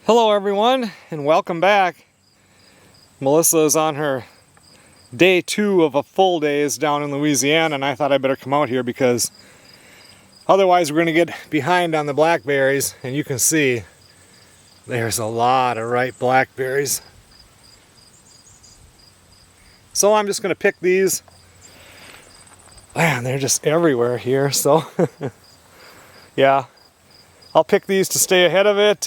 Hello everyone, and welcome back. Melissa is on her day 2 of a full days down in Louisiana, and I thought I better come out here because otherwise we're going to get behind on the blackberries, and you can see there's a lot of ripe blackberries. So I'm just going to pick these. Man, they're just everywhere here, so yeah. I'll pick these to stay ahead of it,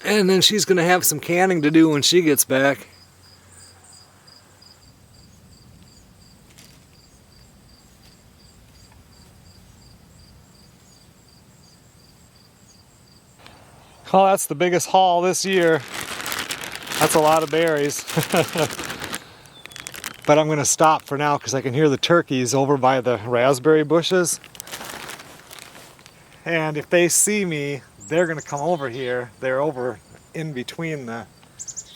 and then she's going to have some canning to do when she gets back. Oh, that's the biggest haul this year. That's a lot of berries. But I'm going to stop for now because I can hear the turkeys over by the raspberry bushes. And if they see me, they're going to come over here. They're over in between the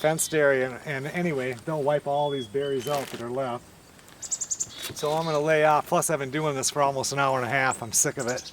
fenced area, and anyway, they'll wipe all these berries out that are left. So I'm going to lay off. Plus, I've been doing this for almost an hour and a half. I'm sick of it.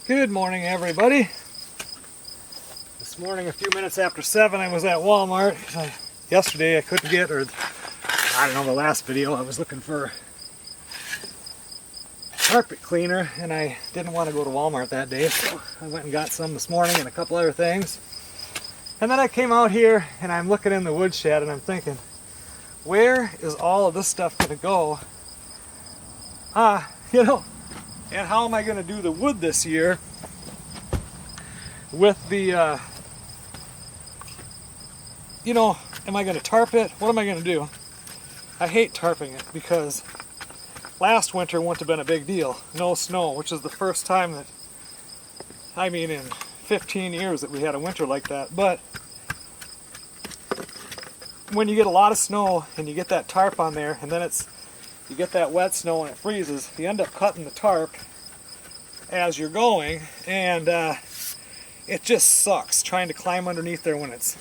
Good morning, everybody. This morning, a few minutes after 7, I was at Walmart. Yesterday I couldn't get, or I don't know, the last video, I was looking for carpet cleaner, and I didn't want to go to Walmart that day, so I went and got some this morning and a couple other things. And then I came out here, and I'm looking in the woodshed, and I'm thinking, where is all of this stuff going to go? And how am I going to do the wood this year with the, am I going to tarp it? What am I going to do? I hate tarping it because last winter wouldn't have been a big deal. No snow, which is the first time that, I mean, in 15 years that we had a winter like that. But when you get a lot of snow and you get that tarp on there, and then you get that wet snow and it freezes, you end up cutting the tarp as you're going, and it just sucks trying to climb underneath there when it's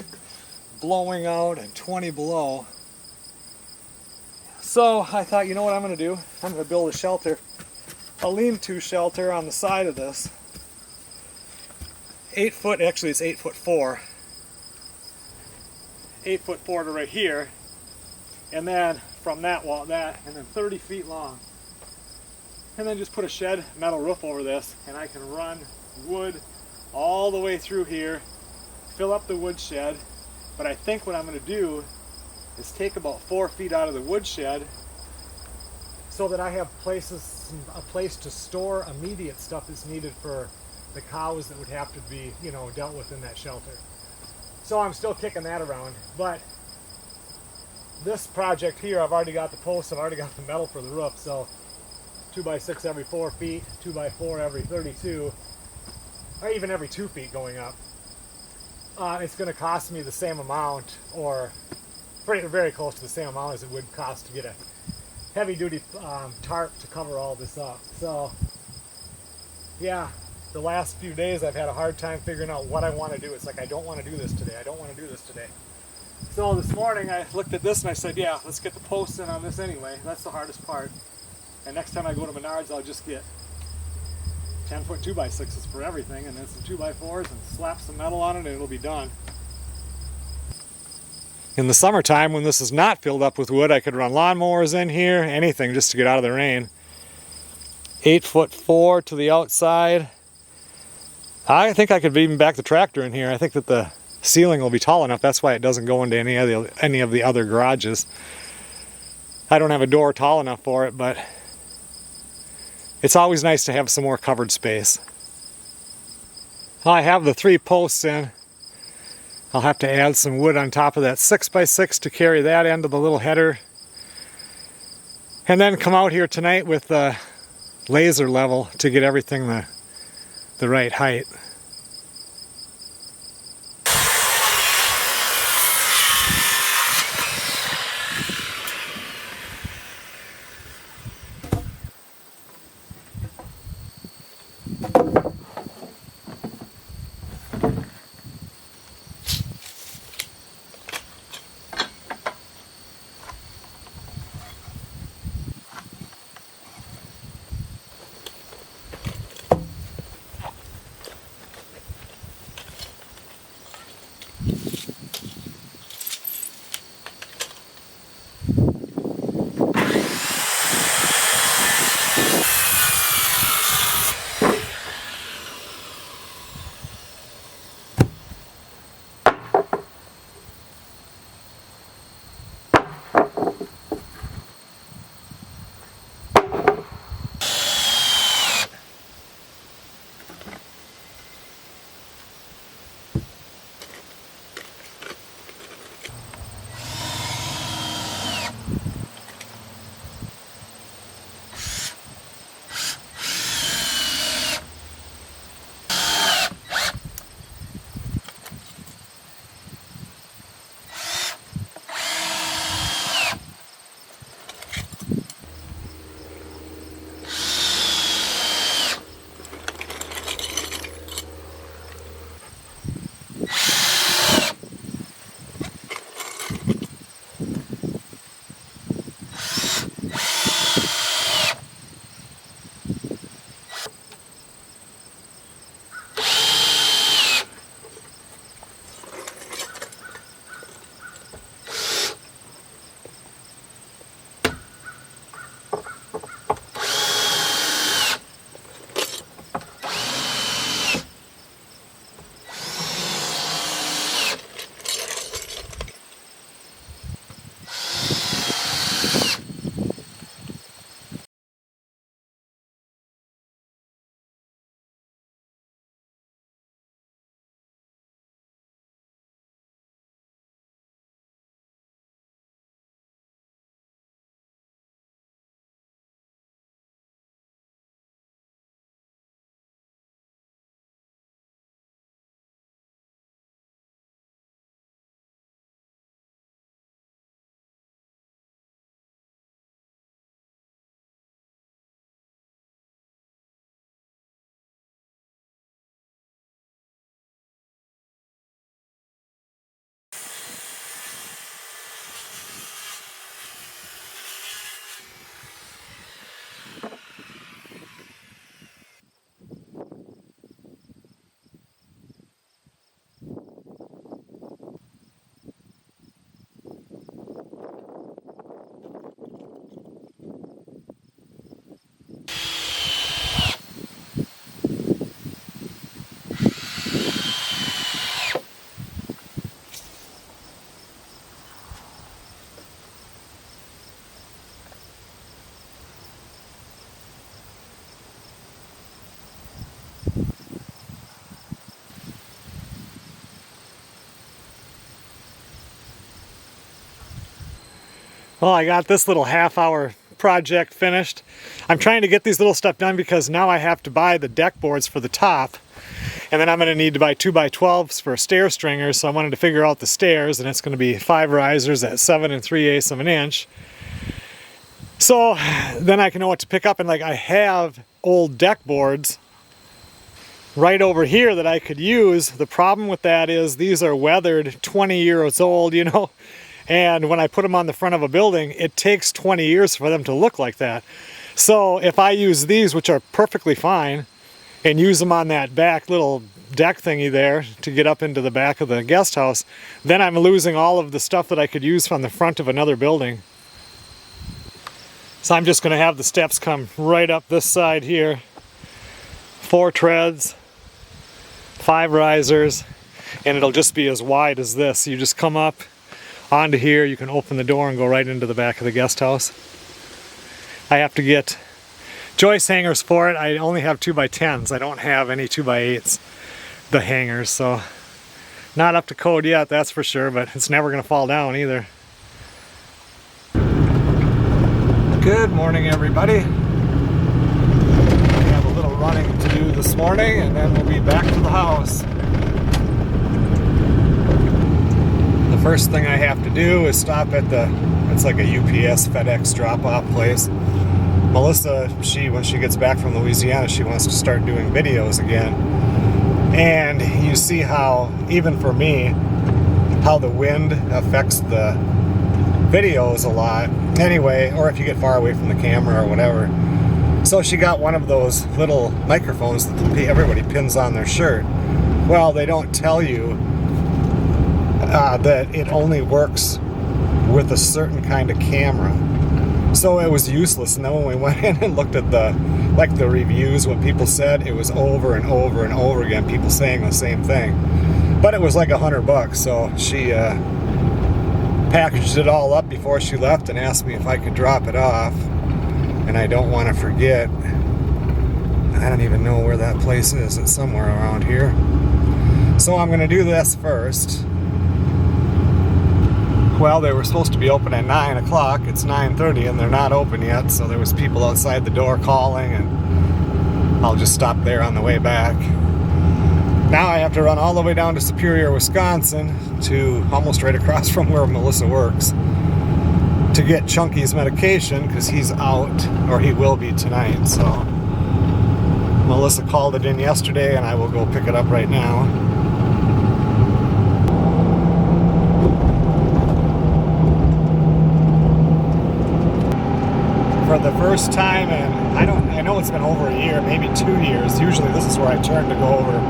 blowing out and 20 below. So I thought, you know what I'm going to do? I'm going to build a shelter, a lean-to shelter on the side of this. 8 foot, actually it's 8'4". 8'4" to right here, and then from that wall, and then 30 feet long. And then just put a shed metal roof over this, and I can run wood all the way through here, fill up the wood shed. But I think what I'm going to do is take about 4 feet out of the wood shed so that I have a place to store immediate stuff that's needed for the cows that would have to be, dealt with in that shelter. So I'm still kicking that around, but this project here, I've already got the posts, I've already got the metal for the roof, so 2x6 every 4 feet, 2x4 every 32, or even every 2 feet going up. It's going to cost me the same amount, or very close to the same amount as it would cost to get a heavy-duty tarp to cover all this up. So, yeah, the last few days I've had a hard time figuring out what I want to do. It's like, I don't want to do this today. I don't want to do this today. So this morning I looked at this and I said, yeah, let's get the posts in on this anyway. That's the hardest part. And next time I go to Menards, I'll just get 10-foot 2x6s for everything, and then some 2x4s, and slap some metal on it, and it'll be done. In the summertime, when this is not filled up with wood, I could run lawnmowers in here, anything just to get out of the rain. 8'4" to the outside. I think I could even back the tractor in here. I think that the ceiling will be tall enough. That's why it doesn't go into any of the other garages. I don't have a door tall enough for it, but it's always nice to have some more covered space. I have the 3 posts in. I'll have to add some wood on top of that 6x6 to carry that end of the little header. And then come out here tonight with the laser level to get everything the right height. Well, I got this little half-hour project finished. I'm trying to get these little stuff done because now I have to buy the deck boards for the top. And then I'm going to need to buy 2x12s for stair stringers, so I wanted to figure out the stairs, and it's going to be 5 risers at 7 3/8 of an inch. So then I can know what to pick up, and like I have old deck boards right over here that I could use. The problem with that is these are weathered, 20 years old, you know, and when I put them on the front of a building, it takes 20 years for them to look like that. So if I use these, which are perfectly fine, and use them on that back little deck thingy there to get up into the back of the guest house, then I'm losing all of the stuff that I could use from the front of another building. So I'm just going to have the steps come right up this side here. 4 treads, 5 risers, and it'll just be as wide as this. You just come up onto here, you can open the door and go right into the back of the guest house. I have to get joist hangers for it. I only have 2x10s. I don't have any 2x8s, the hangers, so not up to code yet, that's for sure, but it's never going to fall down either. Good morning, everybody. We have a little running to do this morning, and then we'll be back to the house. The first thing I have to do is stop at it's like a UPS FedEx drop-off place. Melissa, when she gets back from Louisiana, she wants to start doing videos again. And you see how, even for me, how the wind affects the videos a lot. Anyway, or if you get far away from the camera or whatever. So she got one of those little microphones that everybody pins on their shirt. Well, they don't tell you that it only works with a certain kind of camera. So it was useless, and then when we went in and looked at the reviews, what people said, it was over and over and over again, people saying the same thing. But it was like $100, so she packaged it all up before she left and asked me if I could drop it off. And I don't want to forget, I don't even know where that place is, it's somewhere around here. So I'm going to do this first. Well, they were supposed to be open at 9 o'clock. It's 9:30 and they're not open yet, so there was people outside the door calling, and I'll just stop there on the way back. Now I have to run all the way down to Superior, Wisconsin, to almost right across from where Melissa works, to get Chunky's medication, because he's out, or he will be tonight. So Melissa called it in yesterday, and I will go pick it up right now. For the first time, and I know it's been over a year, maybe 2 years. Usually this is where I turn to go over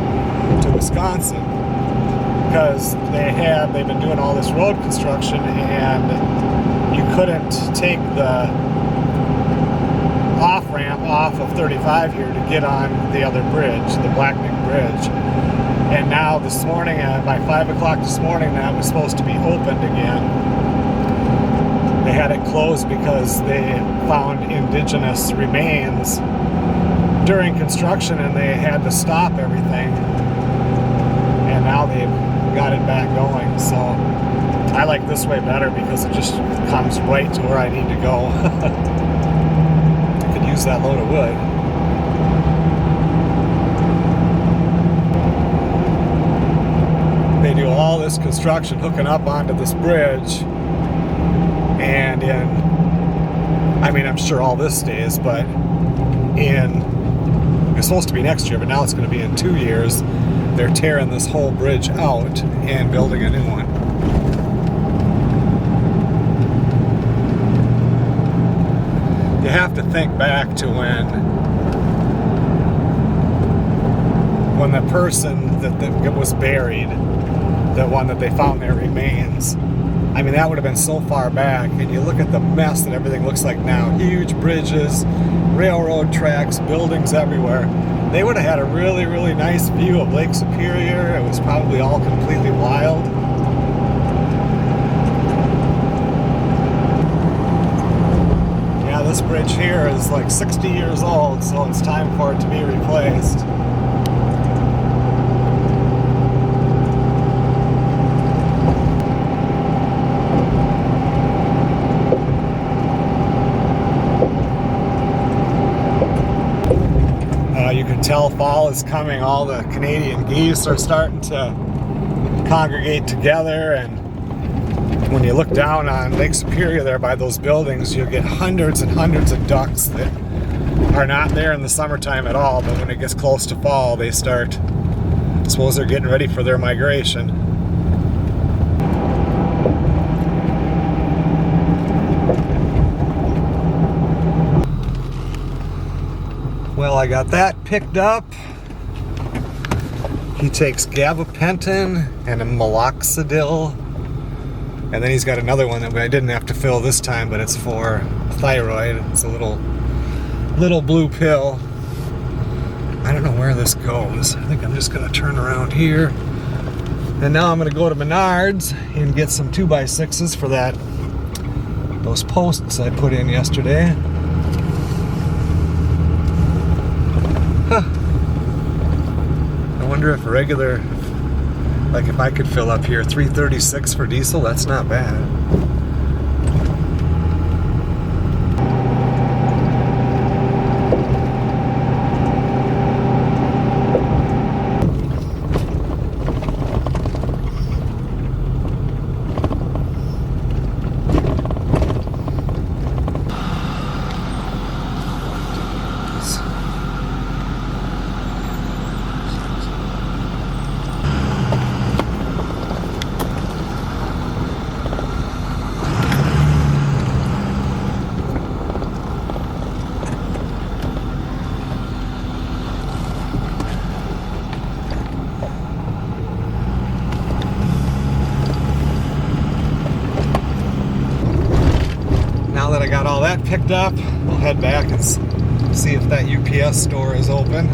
to Wisconsin, because they've been doing all this road construction, and you couldn't take the off-ramp off of 35 here to get on the other bridge, the Blackneck Bridge. And now this morning, by 5 o'clock this morning, that was supposed to be opened again. They had it closed because they found indigenous remains during construction, and they had to stop everything. And now they've got it back going. So I like this way better because it just comes right to where I need to go. I could use that load of wood. They do all this construction hooking up onto this bridge. And I'm sure all this stays, but it's supposed to be next year, but now it's going to be in 2 years. They're tearing this whole bridge out and building a new one. You have to think back to when the person that was buried, the one that they found their remains, I mean, that would have been so far back, and you look at the mess that everything looks like now. Huge bridges, railroad tracks, buildings everywhere. They would have had a really, really nice view of Lake Superior. It was probably all completely wild. Yeah, this bridge here is like 60 years old, so it's time for it to be replaced. tell fall is coming. All the Canadian geese are starting to congregate together, and when you look down on Lake Superior there by those buildings, you'll get hundreds and hundreds of ducks that are not there in the summertime at all, but when it gets close to fall, they start, I suppose they're getting ready for their migration. Well, I got that picked up. He takes gabapentin and a minoxidil, and then he's got another one that I didn't have to fill this time, but it's for thyroid. It's a little blue pill. I don't know where this goes. I think I'm just gonna turn around here. And now I'm gonna go to Menards and get some 2x6s for those posts I put in yesterday. Huh. I wonder if regular, like if I could fill up here, 336 for diesel, that's not bad. Now that I got all that picked up, we'll head back and see if that UPS store is open.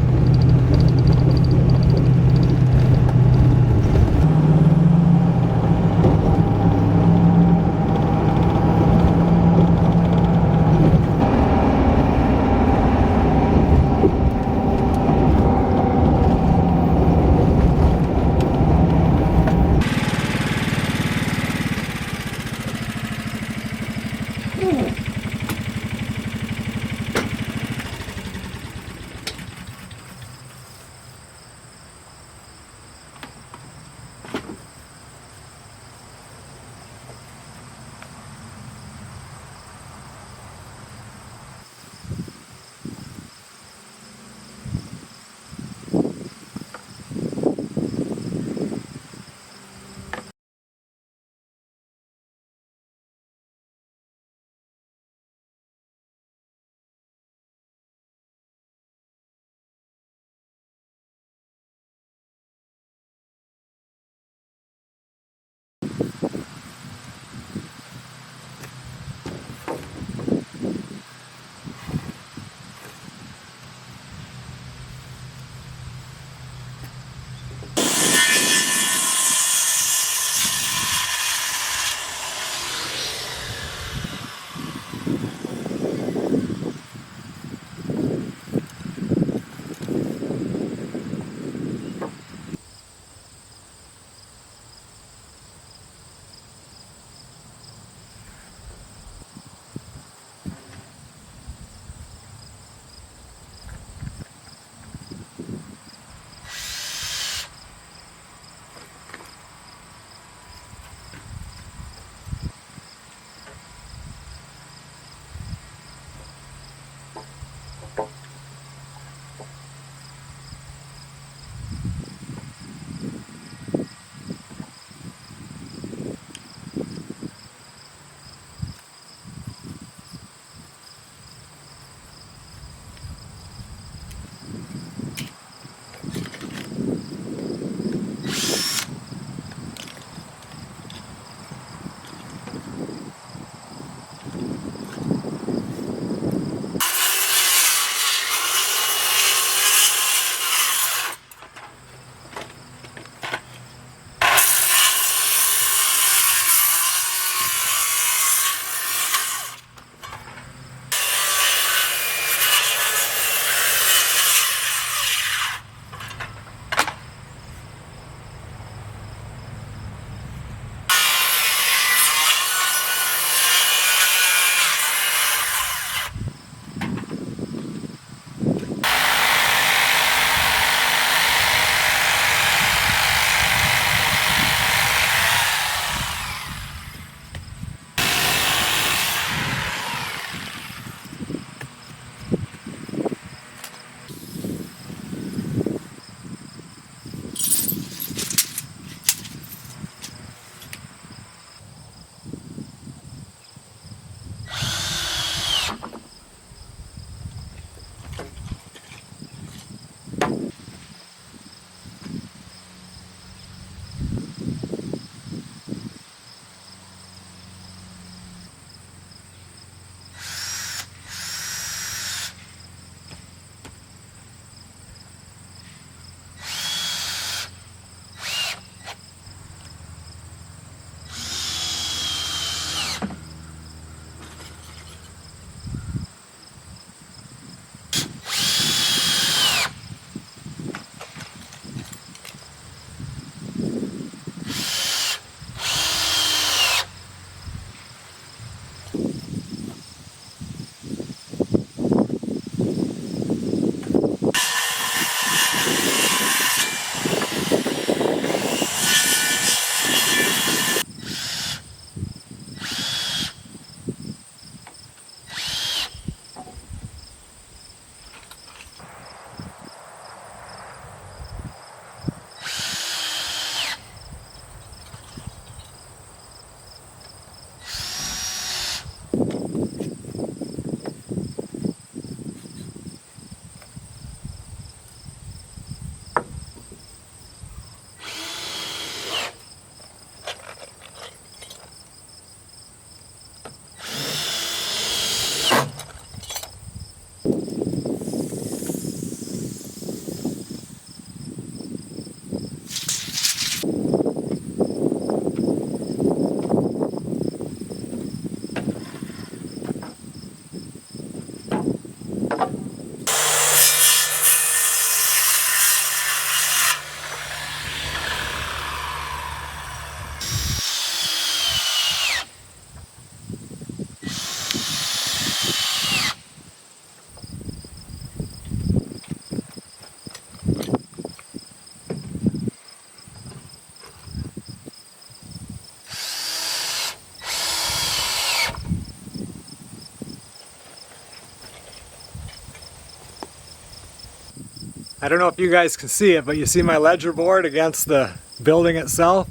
I don't know if you guys can see it, but you see my ledger board against the building itself.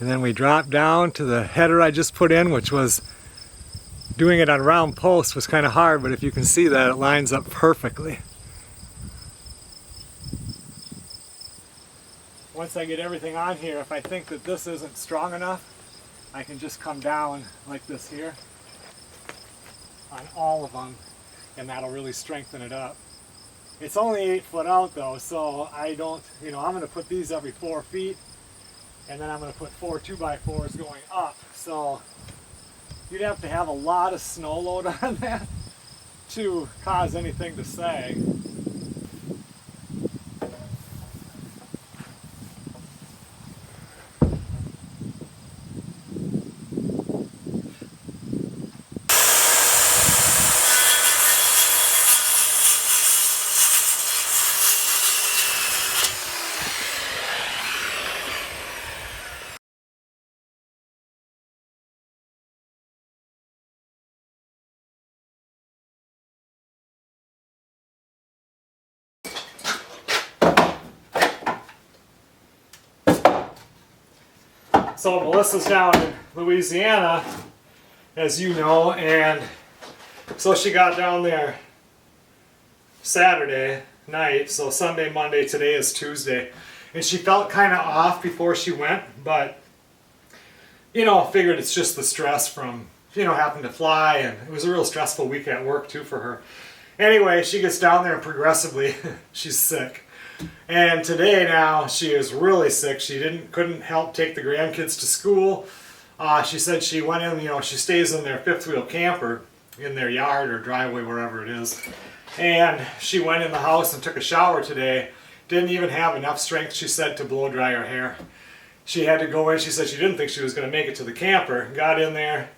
And then we drop down to the header I just put in, which was doing it on round posts was kind of hard, but if you can see that, it lines up perfectly. Once I get everything on here, if I think that this isn't strong enough, I can just come down like this here on all of them, and that'll really strengthen it up. It's only 8 foot out though, so I don't, I'm going to put these every 4 feet, and then I'm going to put 4 2x4s going up. So you'd have to have a lot of snow load on that to cause anything to sag. So Melissa's down in Louisiana, as you know, and so she got down there Saturday night, so Sunday, Monday, today is Tuesday, and she felt kind of off before she went, but figured it's just the stress from having to fly, and it was a real stressful week at work too for her. Anyway, she gets down there and progressively she's sick. And today now she is really sick. She couldn't help take the grandkids to school. She said she went in, she stays in their fifth wheel camper in their yard or driveway, wherever it is. And she went in the house and took a shower today. Didn't even have enough strength, she said, to blow dry her hair. She had to go in. She said she didn't think she was going to make it to the camper. Got in there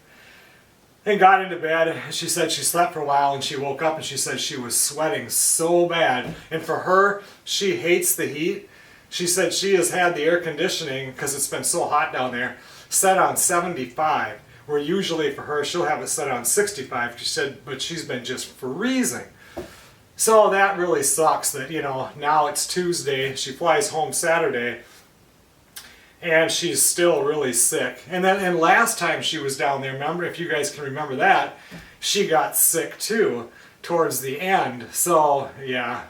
and got into bed. She said she slept for a while and she woke up and she said she was sweating so bad. And for her, she hates the heat. She said she has had the air conditioning, because it's been so hot down there, set on 75, where usually for her she'll have it set on 65. She said, but she's been just freezing. So that really sucks that, now it's Tuesday, she flies home Saturday, and she's still really sick. And last time she was down there, remember, if you guys can remember that, she got sick too towards the end. So yeah,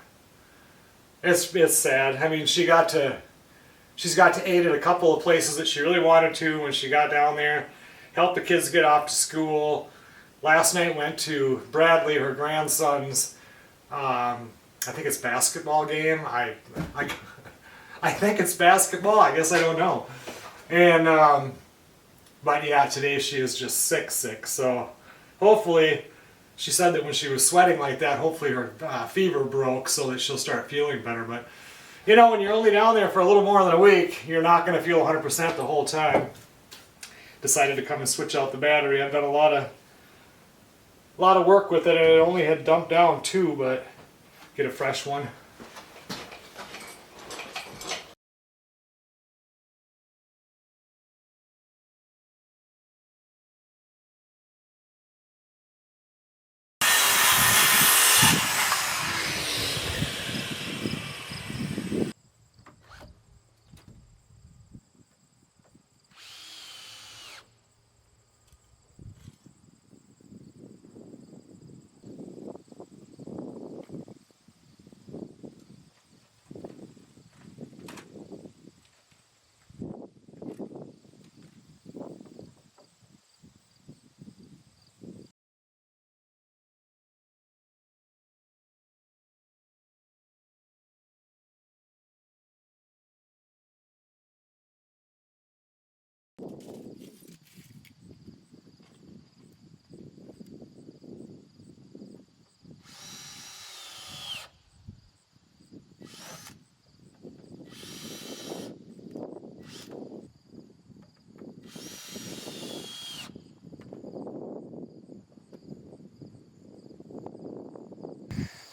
it's sad. I mean, she's got to eat at a couple of places that she really wanted to when she got down there. Help the kids get off to school. Last night went to Bradley, her grandson's, I think it's basketball game. I think it's basketball. I guess I don't know. And, but yeah, today she is just sick. So hopefully, she said that when she was sweating like that, hopefully her fever broke so that she'll start feeling better. But, when you're only down there for a little more than a week, you're not going to feel 100% the whole time. Decided to come and switch out the battery. I've done a lot of work with it, and it only had dumped down 2, but get a fresh one.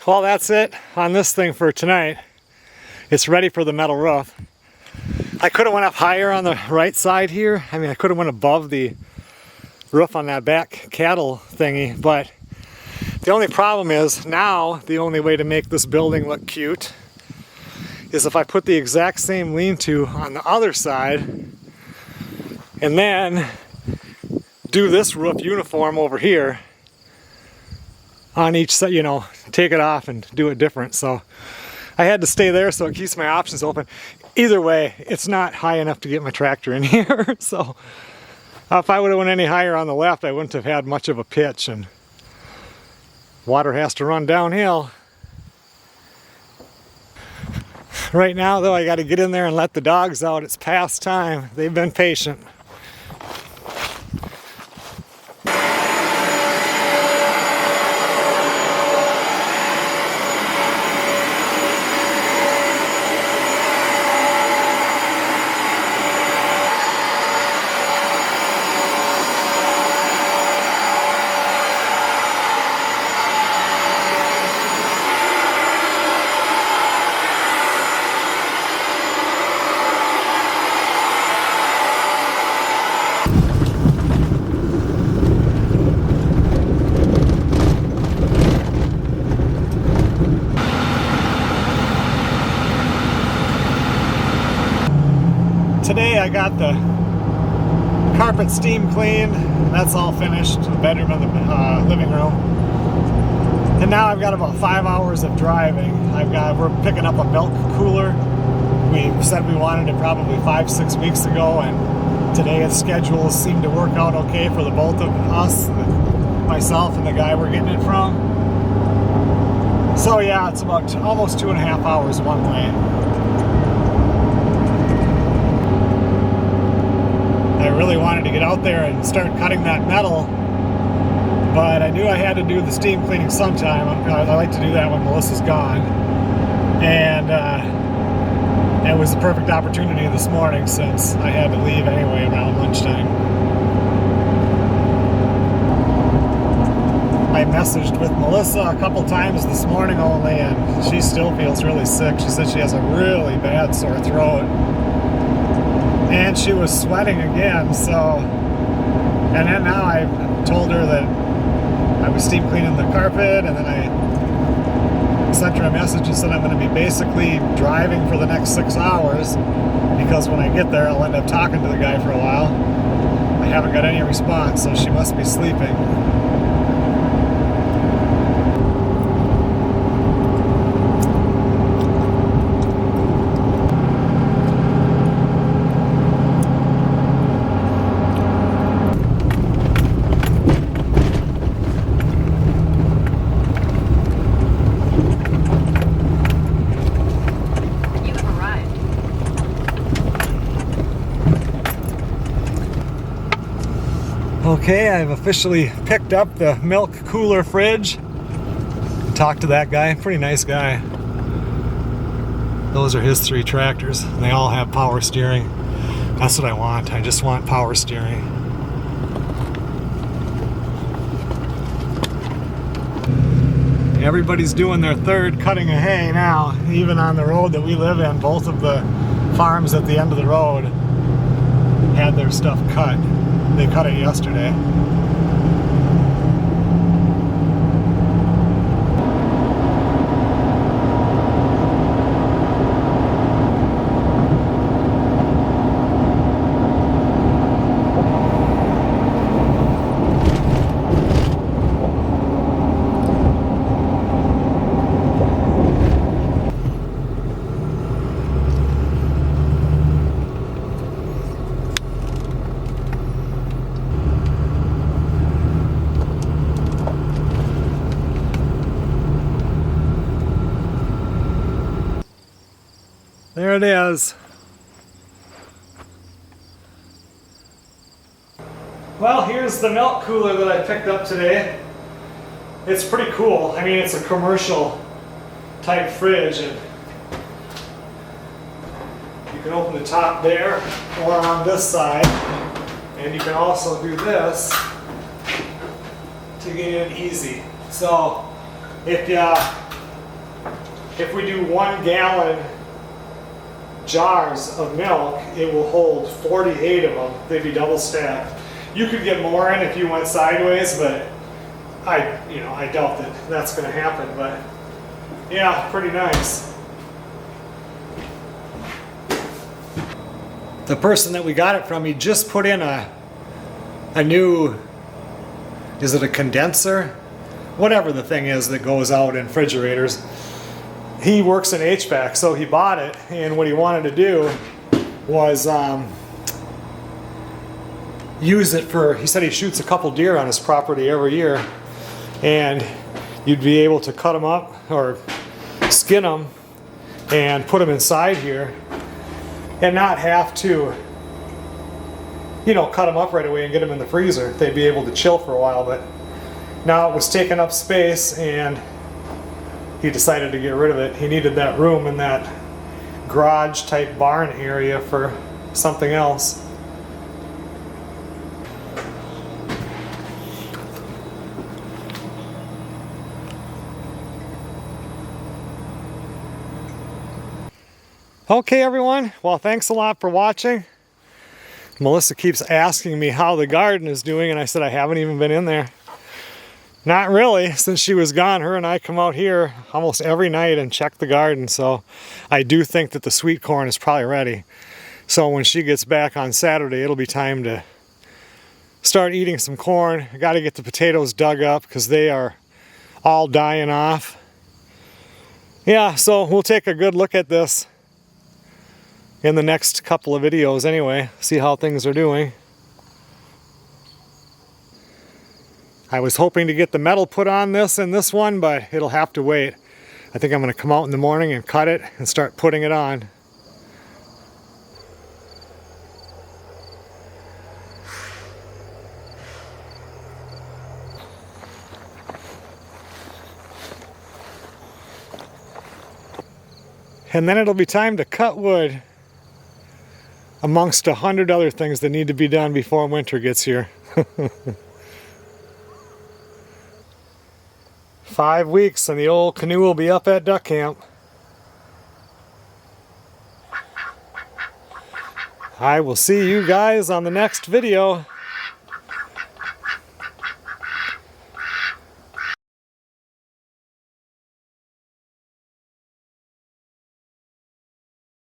Well, that's it on this thing for tonight. It's ready for the metal roof. I could have went up higher on the right side here. I mean, I could have went above the roof on that back cattle thingy, but the only problem is now the only way to make this building look cute is if I put the exact same lean-to on the other side and then do this roof uniform over here on each side, you know, take it off and do it different. So I had to stay there so it keeps my options open. Either way, it's not high enough to get my tractor in here. So if I would have went any higher on the left, I wouldn't have had much of a pitch, and water has to run downhill. Right now though, I got to get in there and let the dogs out. It's past time. They've been patient. Today I got the carpet steam cleaned. That's all finished, the bedroom and the living room. And now I've got about 5 hours of driving. We're picking up a milk cooler. We said we wanted it probably 5-6 weeks ago, and today its schedules seem to work out okay for the both of us, myself and the guy we're getting it from. So yeah, it's about almost 2.5 hours one way. I really wanted to get out there and start cutting that metal, but I knew I had to do the steam cleaning sometime. I like to do that when Melissa's gone, and it was the perfect opportunity this morning since I had to leave anyway around lunchtime. I messaged with Melissa a couple times this morning only, and she still feels really sick. She said she has a really bad sore throat. And she was sweating again, so, and then now I told her that I was steam cleaning the carpet, and then I sent her a message and said I'm going to be basically driving for the next 6 hours, because when I get there I'll end up talking to the guy for a while. I haven't got any response, so she must be sleeping. Okay, I've officially picked up the milk cooler fridge. Talked to that guy, pretty nice guy. Those are his 3 tractors, and they all have power steering. That's what I want. I just want power steering. Everybody's doing their 3rd cutting of hay now, even on the road that we live in. Both of the farms at the end of the road had their stuff cut. They cut it yesterday. There it is. Well, here's the milk cooler that I picked up today. It's pretty cool. I mean, it's a commercial type fridge, and you can open the top there or on this side, and you can also do this to get in easy. So if we do 1 gallon jars of milk, it will hold 48 of them. They'd be double stacked. You could get more in if you went sideways, but I doubt that that's going to happen. But yeah, pretty nice. the person that we got it from, he just put in a new, is it a condenser? Whatever the thing is that goes out in refrigerators. He works in HVAC, so he bought it, and what he wanted to do was use it for, he said he shoots a couple deer on his property every year, and you'd be able to cut them up or skin them and put them inside here and not have to, you know, cut them up right away and get them in the freezer. They'd be able to chill for a while, but now it was taking up space and he decided to get rid of it. He needed that room in that garage type barn area for something else. Okay everyone, well thanks a lot for watching. Melissa keeps asking me how the garden is doing, and I said I haven't even been in there. Not really, since she was gone. Her and I come out here almost every night and check the garden, so I do think that the sweet corn is probably ready. So when she gets back on Saturday, it'll be time to start eating some corn. I gotta get the potatoes dug up because they are all dying off. Yeah, so we'll take a good look at this in the next couple of videos anyway, see how things are doing. I was hoping to get the metal put on this in this one, but it'll have to wait. I think I'm going to come out in the morning and cut it and start putting it on. And then it'll be time to cut wood, amongst 100 other things that need to be done before winter gets here. 5 weeks and the old canoe will be up at duck camp. I will see you guys on the next video.